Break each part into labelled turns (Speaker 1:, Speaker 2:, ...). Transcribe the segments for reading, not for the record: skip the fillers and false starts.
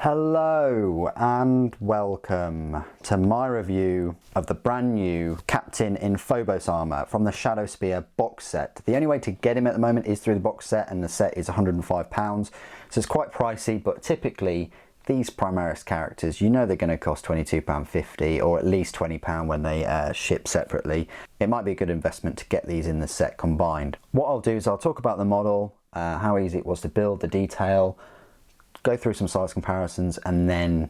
Speaker 1: Hello and welcome to my review of the brand new Captain in Phobos armour from the Shadowspear box set. The only way to get him at the moment is through the box set, and the set is £105, so it's quite pricey, but typically these Primaris characters, you know they're going to cost £22.50 or at least £20 when they ship separately. It might be a good investment to get these in the set combined. What I'll do is I'll talk about the model, how easy it was to build, the detail, go through some size comparisons, and then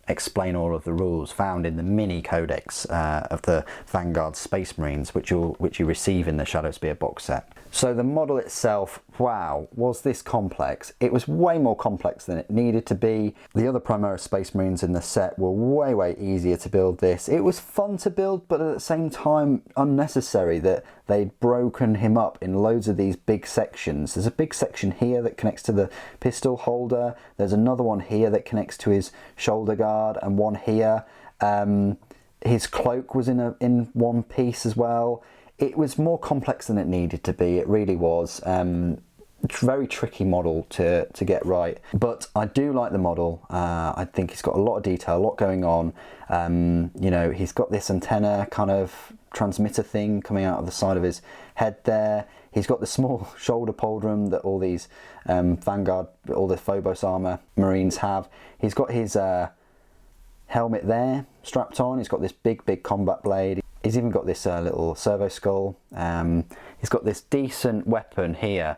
Speaker 1: explain all of the rules found in the mini codex of the Vanguard Space Marines, which you receive in the Shadowspear box set. So the model itself, wow, was this complex? It was way more complex than it needed to be. The other Primaris Space Marines in the set were way easier to build this. It was fun to build, but at the same time unnecessary that they'd broken him up in loads of these big sections. There's a big section here that connects to the pistol holder. There's another one here that connects to his shoulder guard, and one here. His cloak was in one piece as well. It was more complex than it needed to be. It really was. Very tricky model to get right, but I do like the model. I think he's got a lot of detail, a lot going on. You know, he's got this antenna kind of transmitter thing coming out of the side of his head there. He's got the small shoulder pauldron that all these Vanguard, all the Phobos armour Marines have. He's got his helmet there strapped on. He's got this big combat blade. He's even got this little servo skull. He's got this decent weapon here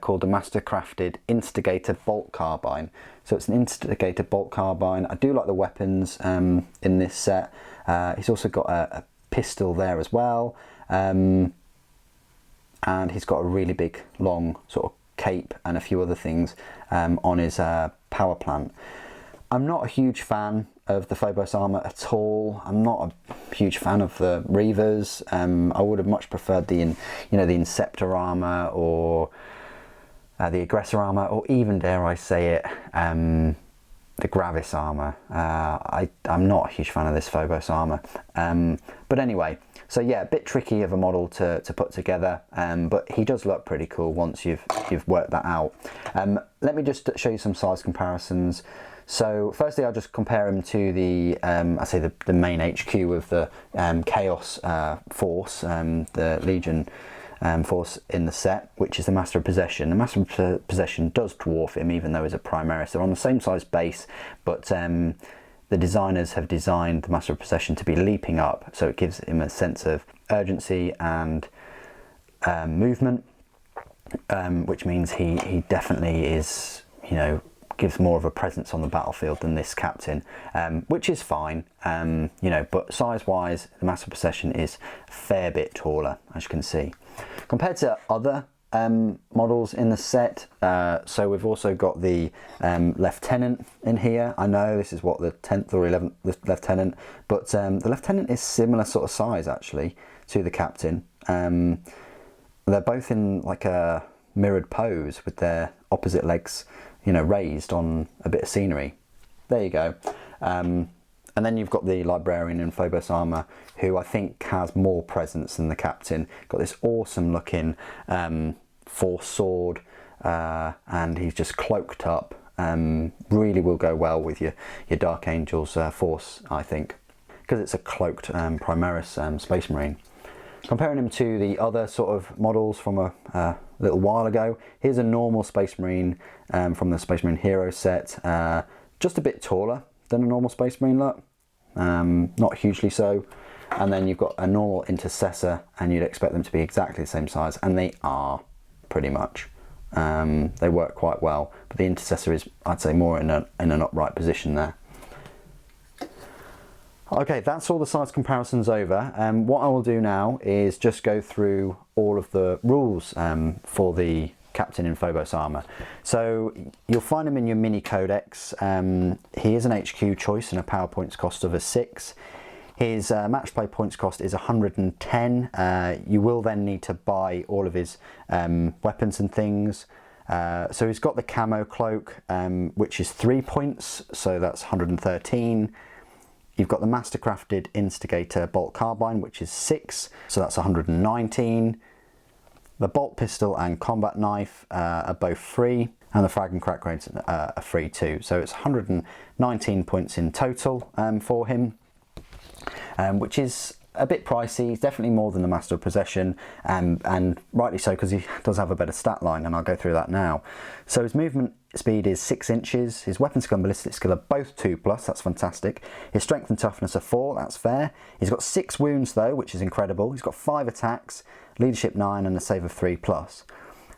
Speaker 1: called the master-crafted Instigator bolt carbine. So it's an Instigator bolt carbine. I do like the weapons in this set. He's also got a pistol there as well. And he's got a really big, long sort of cape and a few other things on his power plant. I'm not a huge fan of the Phobos armour at all. I'm not a huge fan of the Reavers. I would have much preferred the Inceptor armour or the Aggressor armour, or even, dare I say it, the Gravis armour. I'm not a huge fan of this Phobos armour. But anyway, so yeah, a bit tricky of a model to put together, but he does look pretty cool once you've worked that out. Let me just show you some size comparisons. So firstly, I'll just compare him to the, the main HQ of the Chaos force, the Legion force in the set, which is the Master of Possession. The Master of Possession does dwarf him, even though he's a Primaris. They're on the same size base, but the designers have designed the Master of Possession to be leaping up, so it gives him a sense of urgency and movement, which means he definitely is, you know, gives more of a presence on the battlefield than this Captain, which is fine, you know, but size-wise, the Master of Possession is a fair bit taller, as you can see. Compared to other models in the set, so we've also got the Lieutenant in here. I know this is what, the 10th or 11th Lieutenant, but the Lieutenant is similar sort of size, actually, to the Captain. They're both in like a mirrored pose with their opposite legs, you know, raised on a bit of scenery. There you go. And then you've got the Librarian in Phobos armour, who I think has more presence than the Captain. Got this awesome looking force sword, and he's just cloaked up. Really will go well with your Dark Angels force, I think, because it's a cloaked Primaris Space Marine. Comparing him to the other sort of models from a little while ago, here's a normal Space Marine from the Space Marine Hero set, just a bit taller than a normal Space Marine look, not hugely so. And then you've got a normal Intercessor, and you'd expect them to be exactly the same size, and they are pretty much. They work quite well, but the Intercessor is, I'd say, more in an upright position there. Okay, that's all the size comparisons over. What I will do now is just go through all of the rules for the Captain in Phobos armour. So you'll find him in your mini codex. He is an HQ choice and a power points cost of a 6. His match play points cost is 110. You will then need to buy all of his weapons and things. So he's got the camo cloak, which is 3 points, so that's 113. You've got the master-crafted Instigator bolt carbine, which is 6, so that's 119. The bolt pistol and combat knife are both free, and the frag and crack grades are free too. So it's 119 points in total for him, which is a bit pricey. He's definitely more than the Master of Possession, and rightly so, because he does have a better stat line, and I'll go through that now. So his movement speed is 6 inches, his weapon skill and ballistic skill are both 2+, that's fantastic. His strength and toughness are 4, that's fair. He's got 6 wounds though, which is incredible. He's got 5 attacks, leadership 9, and a save of 3+.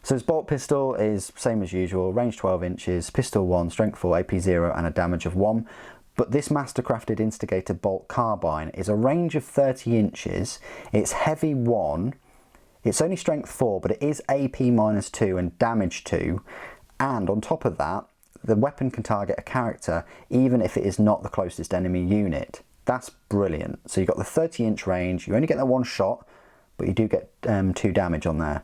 Speaker 1: So his bolt pistol is same as usual, range 12 inches, pistol 1, strength 4, AP 0, and a damage of 1. But this mastercrafted instigator bolt carbine is a range of 30 inches, it's heavy 1, it's only strength 4, but it is AP -2 and damage 2, and on top of that, the weapon can target a character even if it is not the closest enemy unit. That's brilliant. So you've got the 30-inch range, you only get that 1 shot, but you do get 2 damage on there.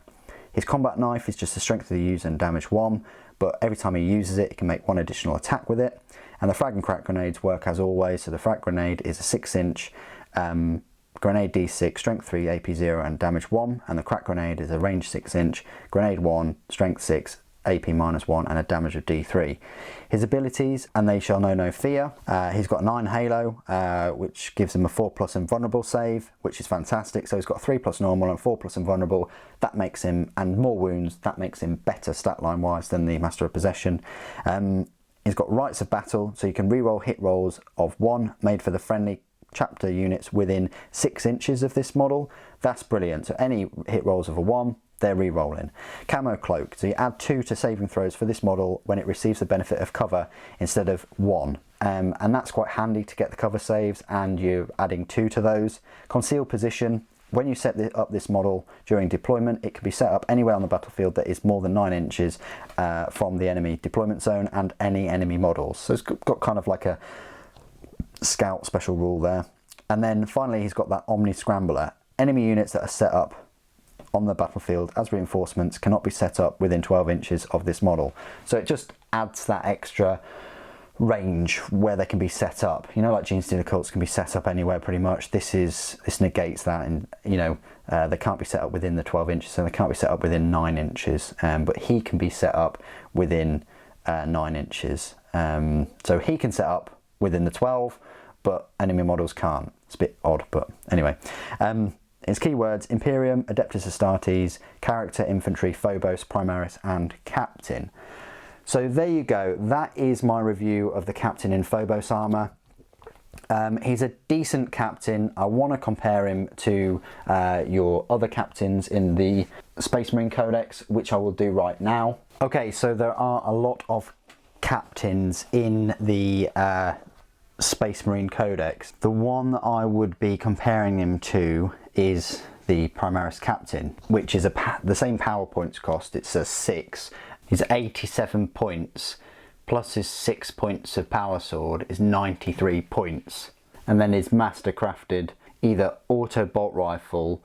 Speaker 1: His combat knife is just the strength of the user and damage 1, but every time he uses it, he can make 1 additional attack with it. And the frag and crack grenades work as always. So the frag grenade is a 6-inch grenade D6, strength 3, AP 0, and damage 1. And the crack grenade is a range 6-inch grenade 1, strength 6, AP -1, and a damage of D3. His abilities, and they shall know no fear. He's got 9 halo, which gives him a 4+ invulnerable save, which is fantastic. So he's got 3+ normal and 4+ invulnerable. That makes him, and more wounds, that makes him better stat line wise than the Master of Possession. He's got rights of battle, so you can reroll hit rolls of 1 made for the friendly chapter units within 6 inches of this model. That's brilliant. So any hit rolls of a 1, they're re-rolling. Camo cloak, so you add 2 to saving throws for this model when it receives the benefit of cover instead of 1. And that's quite handy to get the cover saves, and you're adding 2 to those. Concealed position, when you set up this model during deployment, it can be set up anywhere on the battlefield that is more than 9 inches from the enemy deployment zone and any enemy models. So it's got kind of like a scout special rule there. And then finally he's got that Omni-scrambler. Enemy units that are set up on the battlefield as reinforcements cannot be set up within 12 inches of this model. So it just adds that extra range where they can be set up. You know, like Gene Stealer cults can be set up anywhere pretty much. This negates that, and you know, they can't be set up within the 12 inches, so they can't be set up within 9 inches. But he can be set up within 9 inches. So he can set up within the 12, but enemy models can't. It's a bit odd, but anyway. Its keywords: Imperium, Adeptus Astartes, Character, Infantry, Phobos, Primaris, and Captain. So there you go, that is my review of the Captain in Phobos armour. He's a decent captain. I want to compare him to your other captains in the Space Marine Codex, which I will do right now. Okay, so there are a lot of captains in the Space Marine Codex. The one that I would be comparing him to is the Primaris Captain, which is the same power points cost. It's a 6. He's 87 points, plus his 6 points of power sword is 93 points. And then his mastercrafted either auto bolt rifle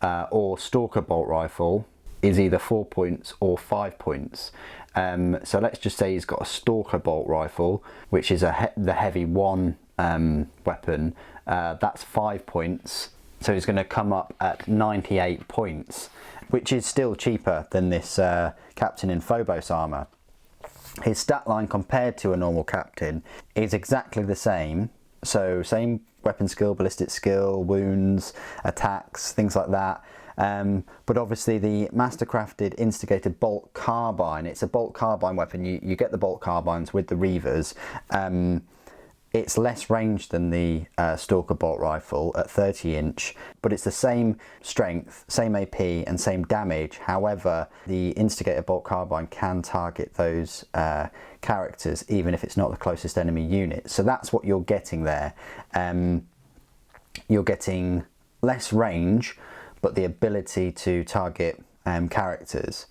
Speaker 1: or stalker bolt rifle is either 4 points or 5 points. So let's just say he's got a stalker bolt rifle, which is the heavy 1 weapon. That's 5 points. So he's going to come up at 98 points, which is still cheaper than this Captain in Phobos armour. His stat line compared to a normal Captain is exactly the same. So same weapon skill, ballistic skill, wounds, attacks, things like that. But obviously the mastercrafted instigated bolt carbine, it's a bolt carbine weapon. You get the bolt carbines with the Reavers. It's less range than the Stalker bolt rifle at 30 inch, but it's the same strength, same AP and same damage. However, the instigator bolt carbine can target those characters even if it's not the closest enemy unit. So that's what you're getting there. You're getting less range, but the ability to target characters.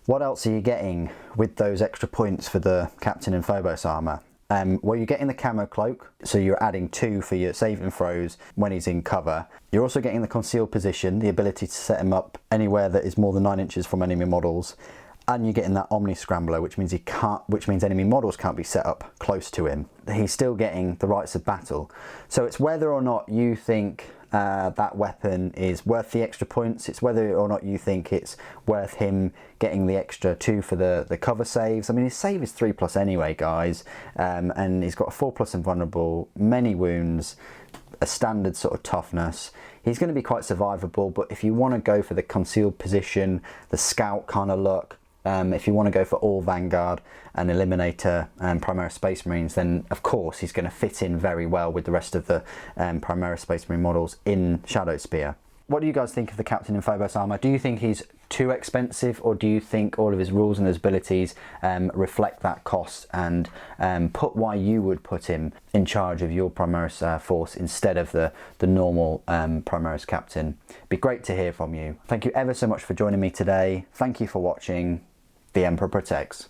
Speaker 1: What else are you getting with those extra points for the Captain in Phobos armour? Well, you're getting the camo cloak, so you're adding 2 for your saving throws when he's in cover. You're also getting the concealed position, the ability to set him up anywhere that is more than 9 inches from enemy models, and you're getting that omni-scrambler, which means enemy models can't be set up close to him. He's still getting the rights of battle. So it's whether or not you think that weapon is worth the extra points. It's whether or not you think it's worth him getting the extra 2 for the cover saves. I mean, his save is 3+ anyway, guys, and he's got a 4+ invulnerable, many wounds, a standard sort of toughness. He's going to be quite survivable, but if you want to go for the concealed position, the scout kind of look, if you want to go for all Vanguard and Eliminator and Primaris Space Marines, then of course he's going to fit in very well with the rest of the Primaris Space Marine models in Shadowspear. What do you guys think of the Captain in Phobos armour? Do you think he's too expensive, or do you think all of his rules and his abilities reflect that cost and put why you would put him in charge of your Primaris force instead of the normal Primaris Captain? It'd be great to hear from you. Thank you ever so much for joining me today. Thank you for watching. The Emperor protects.